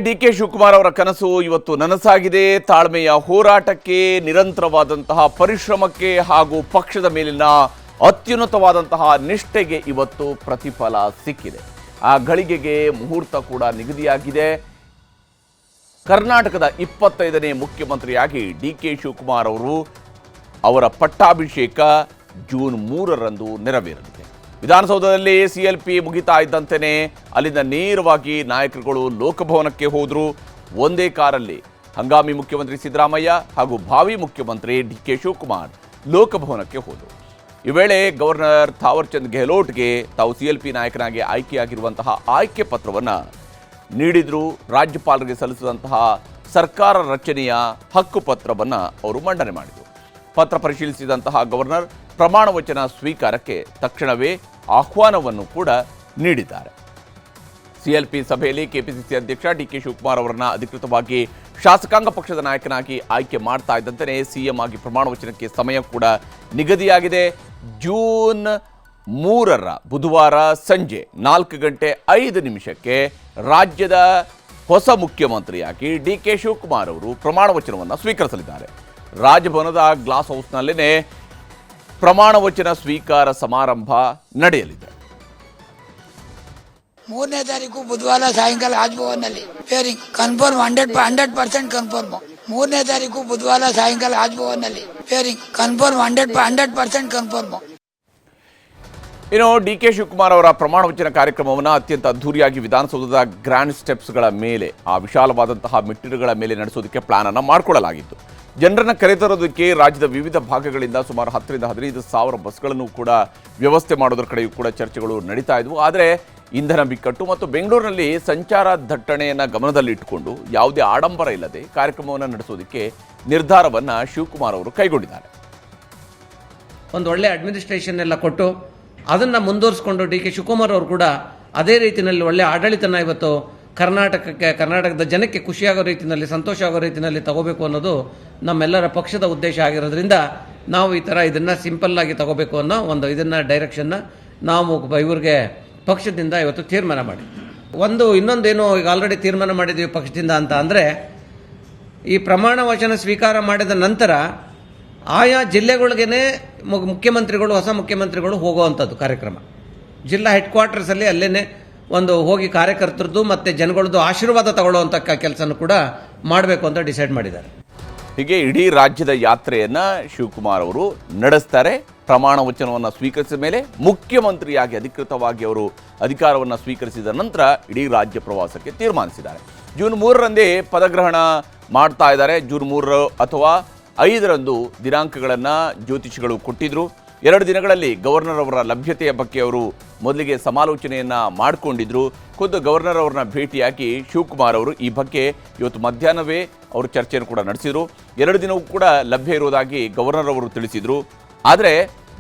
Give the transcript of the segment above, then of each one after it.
ಡಿ.ಕೆ. ಶಿವಕುಮಾರ್ ಅವರ ಕನಸು ಇವತ್ತು ನನಸಾಗಿದೆ. ತಾಳ್ಮೆಯ ಹೋರಾಟಕ್ಕೆ, ನಿರಂತರವಾದಂತಹ ಪರಿಶ್ರಮಕ್ಕೆ ಹಾಗೂ ಪಕ್ಷದ ಮೇಲಿನ ಅತ್ಯುನ್ನತವಾದಂತಹ ನಿಷ್ಠೆಗೆ ಇವತ್ತು ಪ್ರತಿಫಲ ಸಿಕ್ಕಿದೆ. ಆ ಗಳಿಗೆಗೆ ಮುಹೂರ್ತ ಕೂಡ ನಿಗದಿಯಾಗಿದೆ. ಕರ್ನಾಟಕದ 25ನೇ ಮುಖ್ಯಮಂತ್ರಿಯಾಗಿ ಡಿ.ಕೆ. ಶಿವಕುಮಾರ್ ಅವರ ಪಟ್ಟಾಭಿಷೇಕ ಜೂನ್ 3ರಂದು ನೆರವೇರಲಿದೆ. ವಿಧಾನಸೌಧದಲ್ಲಿ CLP ಮುಗಿತಾ ಇದ್ದಂತೆಯೇ ಅಲ್ಲಿಂದ ನೇರವಾಗಿ ನಾಯಕರುಗಳು ಲೋಕಭವನಕ್ಕೆ ಹೋದರು. ಒಂದೇ ಕಾರಲ್ಲಿ ಹಂಗಾಮಿ ಮುಖ್ಯಮಂತ್ರಿ ಸಿದ್ದರಾಮಯ್ಯ ಹಾಗೂ ಭಾವಿ ಮುಖ್ಯಮಂತ್ರಿ ಡಿ.ಕೆ. ಶಿವಕುಮಾರ್ ಲೋಕಭವನಕ್ಕೆ ಹೋದರು. ಈ ವೇಳೆ ಗವರ್ನರ್ ಥಾವರ್ಚಂದ್ ಗೆಹ್ಲೋಟ್ಗೆ ತಾವು CLP ನಾಯಕನಾಗಿ ಆಯ್ಕೆಯಾಗಿರುವಂತಹ ಆಯ್ಕೆ ಪತ್ರವನ್ನು ನೀಡಿದ್ರು. ರಾಜ್ಯಪಾಲರಿಗೆ ಸಲ್ಲಿಸಿದಂತಹ ಸರ್ಕಾರ ರಚನೆಯ ಹಕ್ಕು ಪತ್ರವನ್ನು ಅವರು ಮಂಡನೆ ಮಾಡಿದರು. ಪತ್ರ ಪರಿಶೀಲಿಸಿದಂತಹ ಗವರ್ನರ್ ಪ್ರಮಾಣ ವಚನ ಸ್ವೀಕಾರಕ್ಕೆ ತಕ್ಷಣವೇ ಆಹ್ವಾನವನ್ನು ಕೂಡ ನೀಡಿದ್ದಾರೆ. CLP ಸಭೆಯಲ್ಲಿ ಕೆಪಿಸಿಸಿ ಅಧ್ಯಕ್ಷ ಡಿ.ಕೆ. ಶಿವಕುಮಾರ್ ಅವರನ್ನ ಅಧಿಕೃತವಾಗಿ ಶಾಸಕಾಂಗ ಪಕ್ಷದ ನಾಯಕನಾಗಿ ಆಯ್ಕೆ ಮಾಡ್ತಾ ಇದ್ದಂತೆಯೇ ಸಿಎಂ ಆಗಿ ಪ್ರಮಾಣ ವಚನಕ್ಕೆ ಸಮಯ ಕೂಡ ನಿಗದಿಯಾಗಿದೆ. ಜೂನ್ 3ರ ಬುಧವಾರ ಸಂಜೆ 4:05 ರಾಜ್ಯದ ಹೊಸ ಮುಖ್ಯಮಂತ್ರಿಯಾಗಿ ಡಿ.ಕೆ. ಶಿವಕುಮಾರ್ ಅವರು ಪ್ರಮಾಣ ವಚನವನ್ನು ಸ್ವೀಕರಿಸಲಿದ್ದಾರೆ. ರಾಜಭವನದ ಗ್ಲಾಸ್ ಹೌಸ್ನಲ್ಲೇ ಪ್ರಮಾಣ ವಚನ ಸ್ವೀಕಾರ ಸಮಾರಂಭ ನಡೆಯಲಿದೆ. 3ನೇ ತಾರೀಕು ಬುಧವಾರ ಸಾಯಂಕಾಲ ರಾಜಭವನ್ನಲ್ಲಿ ಹಿಯರಿಂಗ್ ಕನ್ಫರ್ಮ್ 100% ಕನ್ಫರ್ಮ್. 3ನೇ ತಾರೀಕು ಬುಧವಾರ ಸಾಯಂಕಾಲ ರಾಜಭವನ್ನಲ್ಲಿ ಹಿಯರಿಂಗ್ ಕನ್ಫರ್ಮ್ 100% ಕನ್ಫರ್ಮ್. ಇನ್ನು ಡಿ.ಕೆ. ಶಿವಕುಮಾರ್ ಅವರ ಪ್ರಮಾಣ ವಚನ ಕಾರ್ಯಕ್ರಮವನ್ನು ಅತ್ಯಂತ ಅದ್ಧೂರಿಯಾಗಿ ವಿಧಾನಸೌಧದ ಗ್ರ್ಯಾಂಡ್ ಸ್ಟೆಪ್ಸ್ಗಳ ಮೇಲೆ, ಆ ವಿಶಾಲವಾದಂತಹ ಮೆಟ್ಟಿಲುಗಳ ಮೇಲೆ ನಡೆಸೋದಕ್ಕೆ ಪ್ಲಾನ್ ಅನ್ನು ಮಾಡಿಕೊಳ್ಳಲಾಗಿತ್ತು. ಜನರನ್ನು ಕರೆತರೋದಕ್ಕೆ ರಾಜ್ಯದ ವಿವಿಧ ಭಾಗಗಳಿಂದ ಸುಮಾರು 10ರಿಂದ 15 ಸಾವಿರ ಬಸ್ಗಳನ್ನು ಕೂಡ ವ್ಯವಸ್ಥೆ ಮಾಡೋದ್ರ ಕಡೆಯೂ ಕೂಡ ಚರ್ಚೆಗಳು ನಡೀತಾ ಇದ್ವು. ಆದರೆ ಇಂಧನ ಬಿಕ್ಕಟ್ಟು ಮತ್ತು ಬೆಂಗಳೂರಿನಲ್ಲಿ ಸಂಚಾರ ದಟ್ಟಣೆಯನ್ನು ಗಮನದಲ್ಲಿಟ್ಟುಕೊಂಡು ಯಾವುದೇ ಆಡಂಬರ ಇಲ್ಲದೆ ಕಾರ್ಯಕ್ರಮವನ್ನು ನಡೆಸೋದಕ್ಕೆ ನಿರ್ಧಾರವನ್ನು ಶಿವಕುಮಾರ್ ಅವರು ಕೈಗೊಂಡಿದ್ದಾರೆ. ಒಂದು ಒಳ್ಳೆ ಅಡ್ಮಿನಿಸ್ಟ್ರೇಷನ್ ಎಲ್ಲ ಕೊಟ್ಟು ಅದನ್ನು ಮುಂದುವರಿಸಿಕೊಂಡು ಡಿ.ಕೆ. ಶಿವಕುಮಾರ್ ಅವರು ಕೂಡ ಅದೇ ರೀತಿಯಲ್ಲಿ ಒಳ್ಳೆ ಆಡಳಿತನ ಇವತ್ತು ಕರ್ನಾಟಕದ ಜನಕ್ಕೆ ಖುಷಿಯಾಗೋ ರೀತಿಯಲ್ಲಿ, ಸಂತೋಷ ಆಗೋ ರೀತಿಯಲ್ಲಿ ತಗೋಬೇಕು ಅನ್ನೋದು ನಮ್ಮೆಲ್ಲರ ಪಕ್ಷದ ಉದ್ದೇಶ ಆಗಿರೋದ್ರಿಂದ ನಾವು ಈ ಥರ ಇದನ್ನು ಸಿಂಪಲ್ ಆಗಿ ತಗೋಬೇಕು ಅನ್ನೋ ಒಂದು ಡೈರೆಕ್ಷನ್ನ ನಾವು ಇವ್ರಿಗೆ ಪಕ್ಷದಿಂದ ಇವತ್ತು ತೀರ್ಮಾನ ಮಾಡಿದ್ವಿ. ಇನ್ನೊಂದೇನು ಈಗ ಆಲ್ರೆಡಿ ತೀರ್ಮಾನ ಮಾಡಿದ್ವಿ ಪಕ್ಷದಿಂದ ಅಂತ ಅಂದರೆ, ಈ ಪ್ರಮಾಣ ವಚನ ಸ್ವೀಕಾರ ಮಾಡಿದ ನಂತರ ಆಯಾ ಜಿಲ್ಲೆಗಳಿಗೇ ಮುಖ್ಯಮಂತ್ರಿಗಳು, ಹೊಸ ಮುಖ್ಯಮಂತ್ರಿಗಳು ಹೋಗುವಂಥದ್ದು ಕಾರ್ಯಕ್ರಮ. ಜಿಲ್ಲಾ ಹೆಡ್ ಕ್ವಾರ್ಟರ್ಸಲ್ಲಿ ಅಲ್ಲೇ ಒಂದು ಹೋಗಿ ಕಾರ್ಯಕರ್ತರದ್ದು ಮತ್ತು ಜನಗಳದ್ದು ಆಶೀರ್ವಾದ ತಗೊಳ್ಳುವಂಥ ಕೆಲಸನೂ ಕೂಡ ಮಾಡಬೇಕು ಅಂತ ಡಿಸೈಡ್ ಮಾಡಿದ್ದಾರೆ. ಹೀಗೆ ಇಡೀ ರಾಜ್ಯದ ಯಾತ್ರೆಯನ್ನು ಶಿವಕುಮಾರ್ ಅವರು ನಡೆಸ್ತಾರೆ. ಪ್ರಮಾಣ ವಚನವನ್ನು ಸ್ವೀಕರಿಸಿದ ಮೇಲೆ ಮುಖ್ಯಮಂತ್ರಿಯಾಗಿ ಅಧಿಕೃತವಾಗಿ ಅವರು ಅಧಿಕಾರವನ್ನು ಸ್ವೀಕರಿಸಿದ ನಂತರ ಇಡೀ ರಾಜ್ಯ ಪ್ರವಾಸಕ್ಕೆ ತೀರ್ಮಾನಿಸಿದ್ದಾರೆ. ಜೂನ್ 3ರಂದೇ ಪದಗ್ರಹಣ ಮಾಡ್ತಾ ಇದ್ದಾರೆ. ಜೂನ್ 3 ಅಥವಾ 5ರಂದು ದಿನಾಂಕಗಳನ್ನು ಜ್ಯೋತಿಷಿಗಳು ಕೊಟ್ಟಿದ್ದರು. 2 ದಿನಗಳಲ್ಲಿ ಗವರ್ನರ್ ಅವರ ಲಭ್ಯತೆಯ ಬಗ್ಗೆ ಅವರು ಮೊದಲಿಗೆ ಸಮಾಲೋಚನೆಯನ್ನು ಮಾಡಿಕೊಂಡಿದ್ರು. ಖುದ್ದು ಗವರ್ನರ್ ಅವರನ್ನ ಭೇಟಿಯಾಗಿ ಶಿವಕುಮಾರ್ ಅವರು ಈ ಬಗ್ಗೆ ಇವತ್ತು ಮಧ್ಯಾಹ್ನವೇ ಅವರು ಚರ್ಚೆಯನ್ನು ಕೂಡ ನಡೆಸಿದರು. 2 ದಿನವೂ ಕೂಡ ಲಭ್ಯ ಇರುವುದಾಗಿ ಗವರ್ನರ್ ಅವರು ತಿಳಿಸಿದರು. ಆದರೆ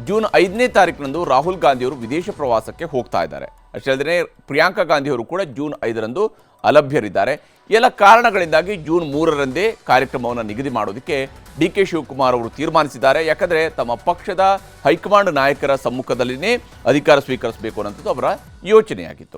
ಜೂನ್ 5ನೇ ತಾರೀಕಿನಂದು ರಾಹುಲ್ ಗಾಂಧಿಯವರು ವಿದೇಶ ಪ್ರವಾಸಕ್ಕೆ ಹೋಗ್ತಾ ಇದ್ದಾರೆ. ಅಷ್ಟೇ ಅಲ್ಲದೆ ಪ್ರಿಯಾಂಕಾ ಗಾಂಧಿಯವರು ಕೂಡ ಜೂನ್ 5ರಂದು ಅಲಭ್ಯರಿದ್ದಾರೆ. ಎಲ್ಲ ಕಾರಣಗಳಿಂದಾಗಿ ಜೂನ್ 3ರಂದೇ ಕಾರ್ಯಕ್ರಮವನ್ನು ನಿಗದಿ ಮಾಡೋದಕ್ಕೆ ಡಿ.ಕೆ. ಶಿವಕುಮಾರ್ ಅವರು ತೀರ್ಮಾನಿಸಿದ್ದಾರೆ. ಯಾಕಂದರೆ ತಮ್ಮ ಪಕ್ಷದ ಹೈಕಮಾಂಡ್ ನಾಯಕರ ಸಮ್ಮುಖದಲ್ಲಿನೇ ಅಧಿಕಾರ ಸ್ವೀಕರಿಸಬೇಕು ಅನ್ನೋದು ಅವರ ಯೋಚನೆಯಾಗಿತ್ತು.